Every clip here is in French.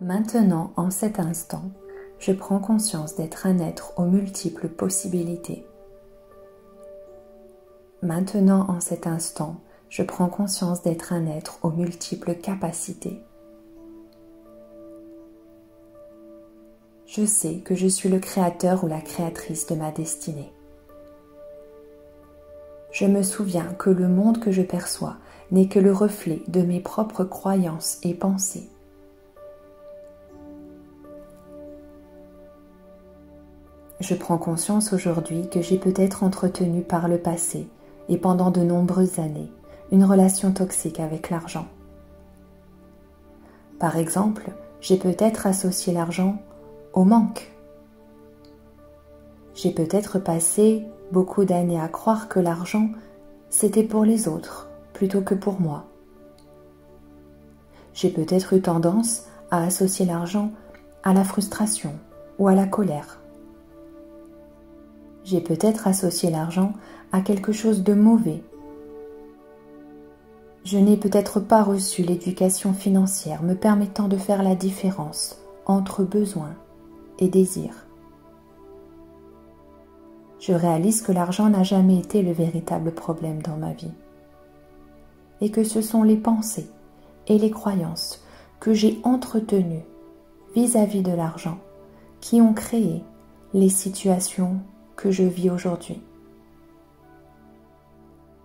Maintenant, en cet instant, je prends conscience d'être un être aux multiples possibilités. Maintenant, en cet instant, je prends conscience d'être un être aux multiples capacités. Je sais que je suis le créateur ou la créatrice de ma destinée. Je me souviens que le monde que je perçois n'est que le reflet de mes propres croyances et pensées. Je prends conscience aujourd'hui que j'ai peut-être entretenu par le passé et pendant de nombreuses années une relation toxique avec l'argent. Par exemple, j'ai peut-être associé l'argent au manque. J'ai peut-être passé beaucoup d'années à croire que l'argent, c'était pour les autres plutôt que pour moi. J'ai peut-être eu tendance à associer l'argent à la frustration ou à la colère. J'ai peut-être associé l'argent à quelque chose de mauvais. Je n'ai peut-être pas reçu l'éducation financière me permettant de faire la différence entre besoin et désir. Je réalise que l'argent n'a jamais été le véritable problème dans ma vie et que ce sont les pensées et les croyances que j'ai entretenues vis-à-vis de l'argent qui ont créé les situations que je vis aujourd'hui.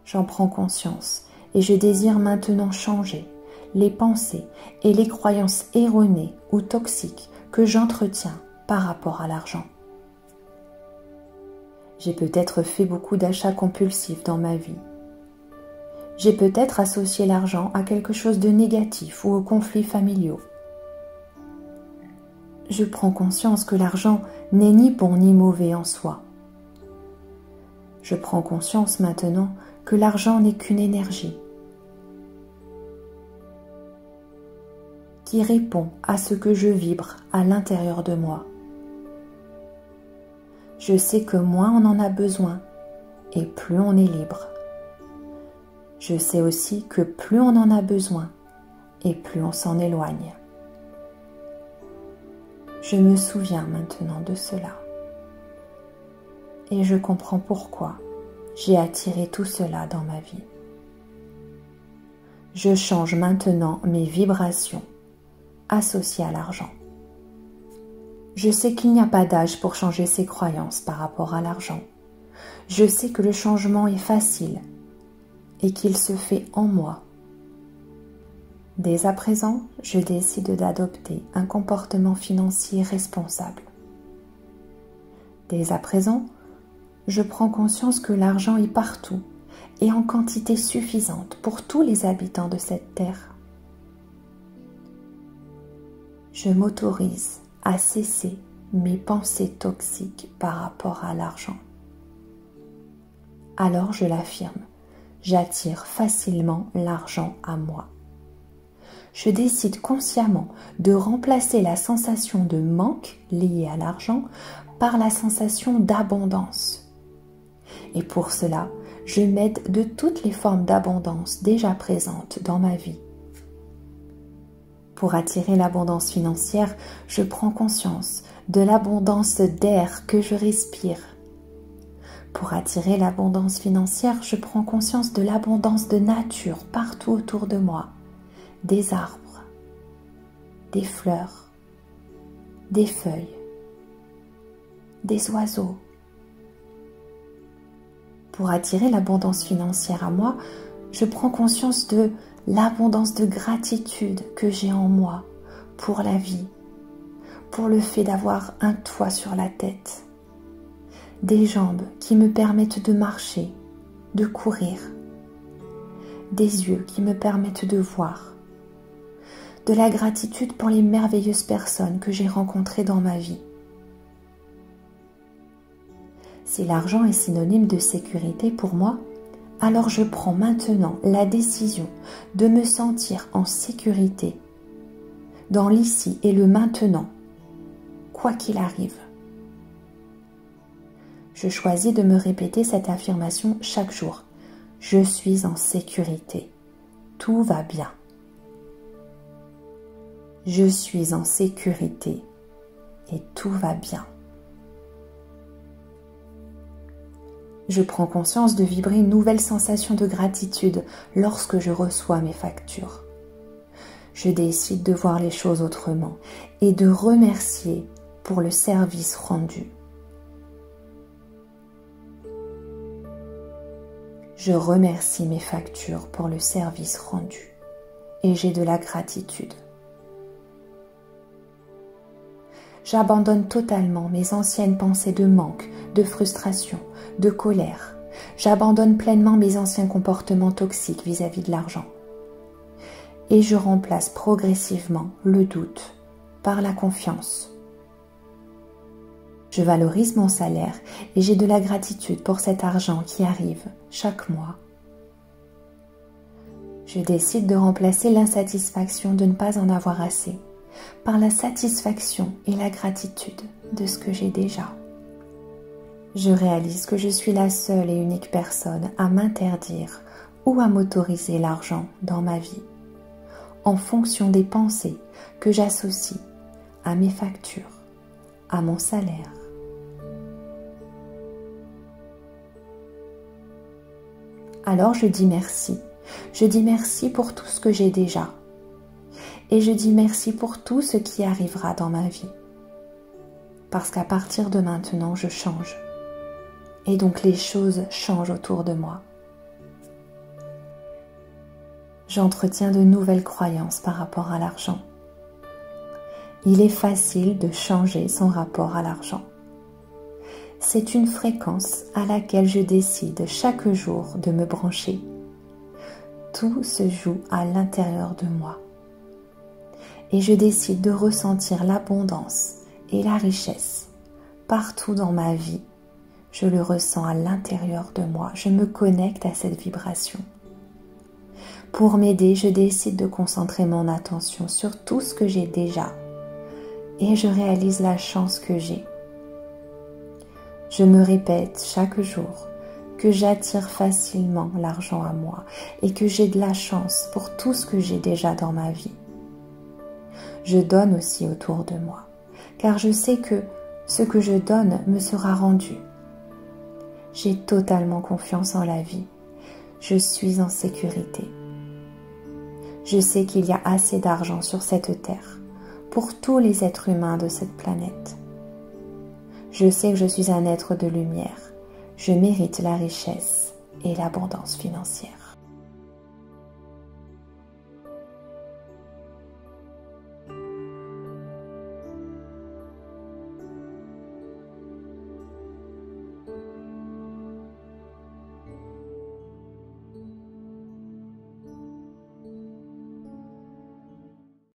J'en prends conscience et je désire maintenant changer les pensées et les croyances erronées ou toxiques que j'entretiens par rapport à l'argent. J'ai peut-être fait beaucoup d'achats compulsifs dans ma vie. J'ai peut-être associé l'argent à quelque chose de négatif ou aux conflits familiaux. Je prends conscience que l'argent n'est ni bon ni mauvais en soi. Je prends conscience maintenant que l'argent n'est qu'une énergie qui répond à ce que je vibre à l'intérieur de moi. Je sais que moins on en a besoin et plus on est libre. Je sais aussi que plus on en a besoin et plus on s'en éloigne. Je me souviens maintenant de cela. Et je comprends pourquoi j'ai attiré tout cela dans ma vie. Je change maintenant mes vibrations associées à l'argent. Je sais qu'il n'y a pas d'âge pour changer ses croyances par rapport à l'argent. Je sais que le changement est facile et qu'il se fait en moi. Dès à présent, je décide d'adopter un comportement financier responsable. Dès à présent, je prends conscience que l'argent est partout et en quantité suffisante pour tous les habitants de cette terre. Je m'autorise à cesser mes pensées toxiques par rapport à l'argent. Alors je l'affirme, j'attire facilement l'argent à moi. Je décide consciemment de remplacer la sensation de manque liée à l'argent par la sensation d'abondance. Et pour cela, je m'aide de toutes les formes d'abondance déjà présentes dans ma vie. Pour attirer l'abondance financière, je prends conscience de l'abondance d'air que je respire. Pour attirer l'abondance financière, je prends conscience de l'abondance de nature partout autour de moi. Des arbres, des fleurs, des feuilles, des oiseaux. Pour attirer l'abondance financière à moi, je prends conscience de l'abondance de gratitude que j'ai en moi pour la vie, pour le fait d'avoir un toit sur la tête, des jambes qui me permettent de marcher, de courir, des yeux qui me permettent de voir, de la gratitude pour les merveilleuses personnes que j'ai rencontrées dans ma vie. Si l'argent est synonyme de sécurité pour moi, alors je prends maintenant la décision de me sentir en sécurité dans l'ici et le maintenant, quoi qu'il arrive. Je choisis de me répéter cette affirmation chaque jour. Je suis en sécurité. Tout va bien. Je suis en sécurité et tout va bien. Je prends conscience de vibrer une nouvelle sensation de gratitude lorsque je reçois mes factures. Je décide de voir les choses autrement et de remercier pour le service rendu. Je remercie mes factures pour le service rendu et j'ai de la gratitude. J'abandonne totalement mes anciennes pensées de manque, de frustration, de colère. J'abandonne pleinement mes anciens comportements toxiques vis-à-vis de l'argent. Et je remplace progressivement le doute par la confiance. Je valorise mon salaire et j'ai de la gratitude pour cet argent qui arrive chaque mois. Je décide de remplacer l'insatisfaction de ne pas en avoir assez par la satisfaction et la gratitude de ce que j'ai déjà. Je réalise que je suis la seule et unique personne à m'interdire ou à m'autoriser l'argent dans ma vie, en fonction des pensées que j'associe à mes factures, à mon salaire. Alors je dis merci. Je dis merci pour tout ce que j'ai déjà. Et je dis merci pour tout ce qui arrivera dans ma vie. Parce qu'à partir de maintenant, je change. Et donc les choses changent autour de moi. J'entretiens de nouvelles croyances par rapport à l'argent. Il est facile de changer son rapport à l'argent. C'est une fréquence à laquelle je décide chaque jour de me brancher. Tout se joue à l'intérieur de moi. Et je décide de ressentir l'abondance et la richesse partout dans ma vie. Je le ressens à l'intérieur de moi. Je me connecte à cette vibration. Pour m'aider, je décide de concentrer mon attention sur tout ce que j'ai déjà. Et je réalise la chance que j'ai. Je me répète chaque jour que j'attire facilement l'argent à moi et que j'ai de la chance pour tout ce que j'ai déjà dans ma vie. Je donne aussi autour de moi, car je sais que ce que je donne me sera rendu. J'ai totalement confiance en la vie. Je suis en sécurité. Je sais qu'il y a assez d'argent sur cette terre pour tous les êtres humains de cette planète. Je sais que je suis un être de lumière. Je mérite la richesse et l'abondance financière.